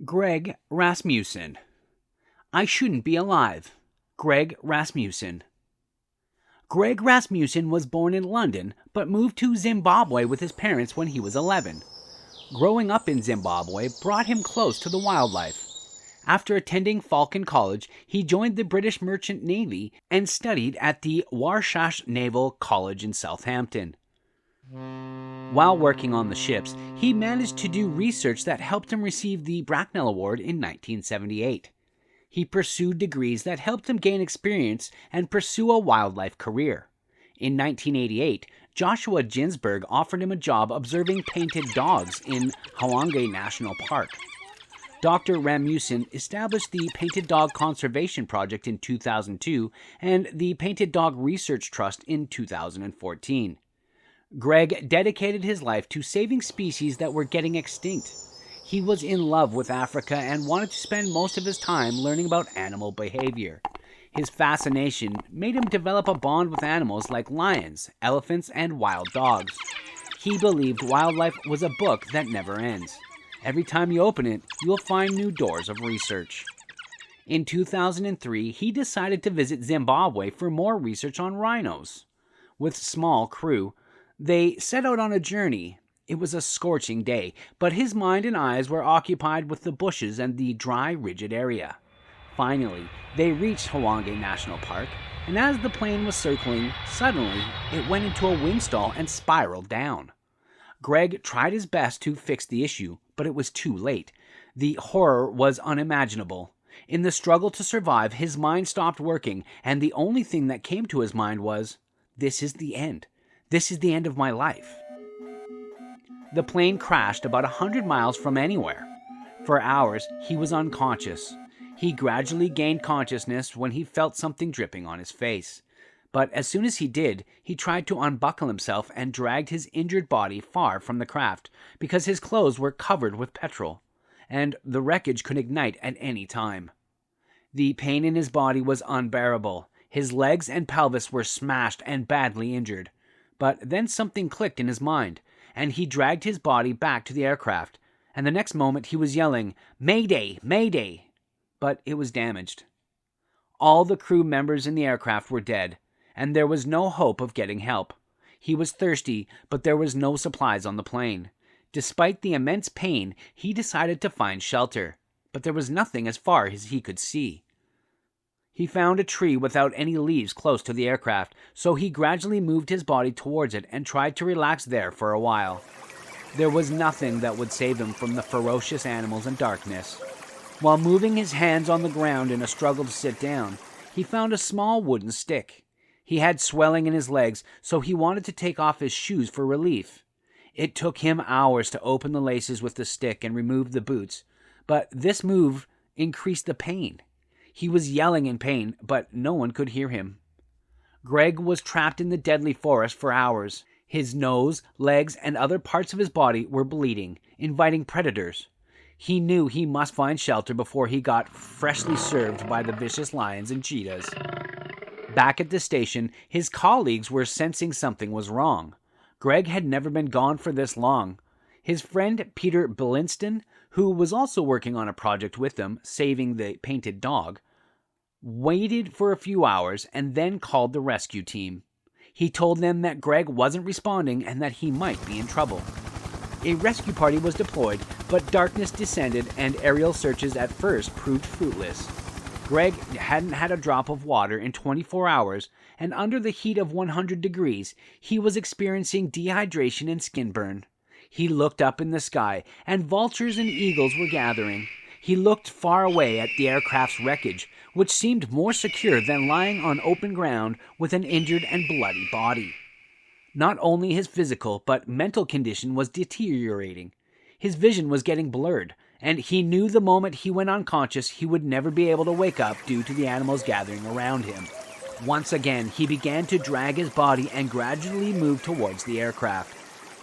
Greg Rasmussen. I shouldn't be alive. Greg Rasmussen. Greg Rasmussen was born in London but moved to Zimbabwe with his parents when he was 11. Growing up in Zimbabwe brought him close to the wildlife. After attending Falcon College, he joined the British Merchant Navy and studied at the Warsash Naval College in Southampton. While working on the ships, he managed to do research that helped him receive the Bracknell Award in 1978. He pursued degrees that helped him gain experience and pursue a wildlife career. In 1988, Joshua Ginsberg offered him a job observing painted dogs in Hwange National Park. Dr. Rasmussen established the Painted Dog Conservation Project in 2002 and the Painted Dog Research Trust in 2014. Greg dedicated his life to saving species that were getting extinct. He was in love with Africa and wanted to spend most of his time learning about animal behavior. His fascination made him develop a bond with animals like lions, elephants, and wild dogs. He believed wildlife was a book that never ends. Every time you open it, you'll find new doors of research. In 2003, he decided to visit Zimbabwe for more research on rhinos. With small crew, they set out on a journey. It was a scorching day, but his mind and eyes were occupied with the bushes and the dry, rigid area. Finally, they reached Hwange National Park, and as the plane was circling, suddenly it went into a wind stall and spiraled down. Greg tried his best to fix the issue, but it was too late. The horror was unimaginable. In the struggle to survive, his mind stopped working, and the only thing that came to his mind was, "This is the end. This is the end of my life." The plane crashed about 100 miles from anywhere. For hours, he was unconscious. He gradually gained consciousness when he felt something dripping on his face. But as soon as he did, he tried to unbuckle himself and dragged his injured body far from the craft because his clothes were covered with petrol, and the wreckage could ignite at any time. The pain in his body was unbearable. His legs and pelvis were smashed and badly injured. But then something clicked in his mind, and he dragged his body back to the aircraft, and the next moment he was yelling, "Mayday! Mayday!" But it was damaged. All the crew members in the aircraft were dead, and there was no hope of getting help. He was thirsty, but there was no supplies on the plane. Despite the immense pain, he decided to find shelter, but there was nothing as far as he could see. He found a tree without any leaves close to the aircraft, so he gradually moved his body towards it and tried to relax there for a while. There was nothing that would save him from the ferocious animals and darkness. While moving his hands on the ground in a struggle to sit down, he found a small wooden stick. He had swelling in his legs, so he wanted to take off his shoes for relief. It took him hours to open the laces with the stick and remove the boots, but this move increased the pain. He was yelling in pain, but no one could hear him. Greg was trapped in the deadly forest for hours. His nose, legs, and other parts of his body were bleeding, inviting predators. He knew he must find shelter before he got freshly served by the vicious lions and cheetahs. Back at the station, his colleagues were sensing something was wrong. Greg had never been gone for this long. His friend Peter Billinston, who was also working on a project with them, saving the painted dog, waited for a few hours and then called the rescue team. He told them that Greg wasn't responding and that he might be in trouble. A rescue party was deployed, but darkness descended and aerial searches at first proved fruitless. Greg hadn't had a drop of water in 24 hours, and under the heat of 100 degrees, he was experiencing dehydration and skin burn. He looked up in the sky, and vultures and eagles were gathering. He looked far away at the aircraft's wreckage, which seemed more secure than lying on open ground with an injured and bloody body. Not only his physical, but mental condition was deteriorating. His vision was getting blurred, and he knew the moment he went unconscious he would never be able to wake up due to the animals gathering around him. Once again, he began to drag his body and gradually move towards the aircraft.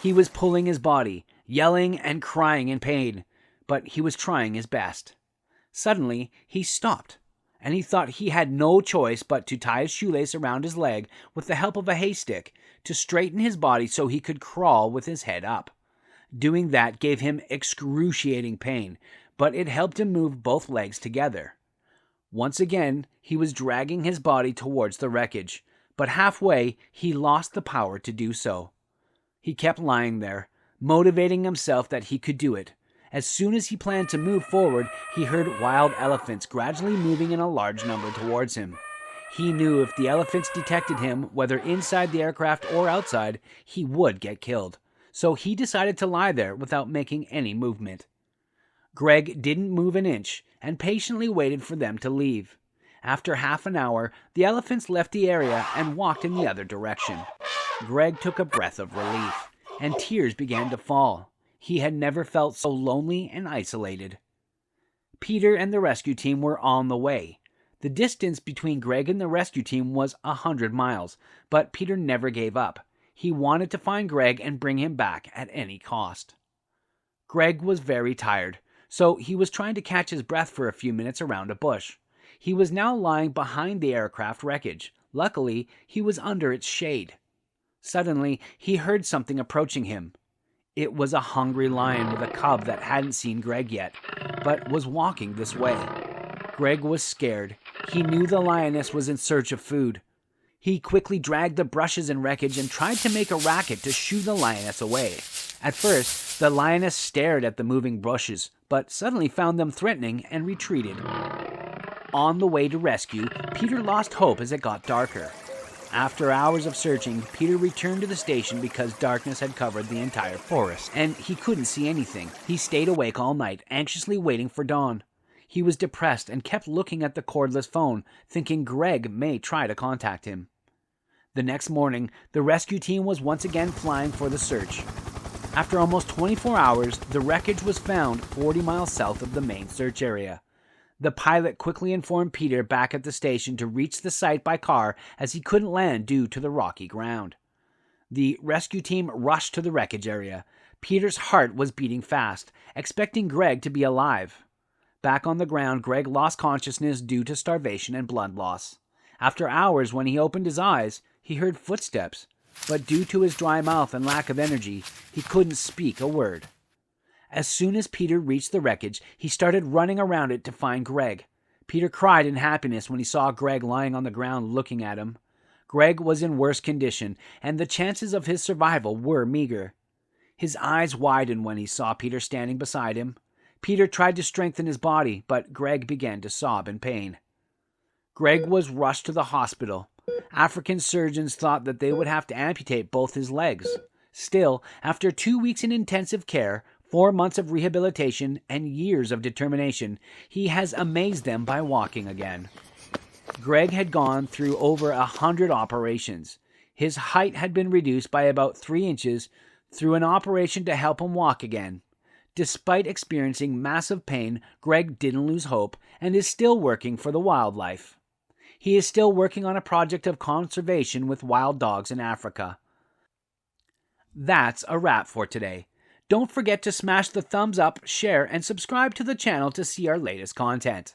He was pulling his body, yelling and crying in pain, but he was trying his best. Suddenly, he stopped, and he thought he had no choice but to tie his shoelace around his leg with the help of a haystack to straighten his body so he could crawl with his head up. Doing that gave him excruciating pain, but it helped him move both legs together. Once again, he was dragging his body towards the wreckage, but halfway he lost the power to do so. He kept lying there, motivating himself that he could do it. As soon as he planned to move forward, he heard wild elephants gradually moving in a large number towards him. He knew if the elephants detected him, whether inside the aircraft or outside, he would get killed. So he decided to lie there without making any movement. Greg didn't move an inch and patiently waited for them to leave. After half an hour, the elephants left the area and walked in the other direction. Greg took a breath of relief, and tears began to fall. He had never felt so lonely and isolated. Peter and the rescue team were on the way. The distance between Greg and the rescue team was 100 miles, but Peter never gave up. He wanted to find Greg and bring him back at any cost. Greg was very tired, so he was trying to catch his breath for a few minutes around a bush. He was now lying behind the aircraft wreckage. Luckily, he was under its shade. Suddenly, he heard something approaching him. It was a hungry lion with a cub that hadn't seen Greg yet, but was walking this way. Greg was scared. He knew the lioness was in search of food. He quickly dragged the brushes and wreckage and tried to make a racket to shoo the lioness away. At first, the lioness stared at the moving bushes, but suddenly found them threatening and retreated. On the way to rescue, Peter lost hope as it got darker. After hours of searching, Peter returned to the station because darkness had covered the entire forest, and he couldn't see anything. He stayed awake all night, anxiously waiting for dawn. He was depressed and kept looking at the cordless phone, thinking Greg may try to contact him. The next morning, the rescue team was once again flying for the search. After almost 24 hours, the wreckage was found 40 miles south of the main search area. The pilot quickly informed Peter back at the station to reach the site by car as he couldn't land due to the rocky ground. The rescue team rushed to the wreckage area. Peter's heart was beating fast, expecting Greg to be alive. Back on the ground, Greg lost consciousness due to starvation and blood loss. After hours, when he opened his eyes, he heard footsteps, but due to his dry mouth and lack of energy, he couldn't speak a word. As soon as Peter reached the wreckage, he started running around it to find Greg. Peter cried in happiness when he saw Greg lying on the ground looking at him. Greg was in worse condition, and the chances of his survival were meager. His eyes widened when he saw Peter standing beside him. Peter tried to strengthen his body, but Greg began to sob in pain. Greg was rushed to the hospital. African surgeons thought that they would have to amputate both his legs. Still, after 2 weeks in intensive care, 4 months of rehabilitation, and years of determination, he has amazed them by walking again. Greg had gone through over 100 operations. His height had been reduced by about 3 inches through an operation to help him walk again. Despite experiencing massive pain, Greg didn't lose hope and is still working for the wildlife. He is still working on a project of conservation with wild dogs in Africa. That's a wrap for today. Don't forget to smash the thumbs up, share, and subscribe to the channel to see our latest content.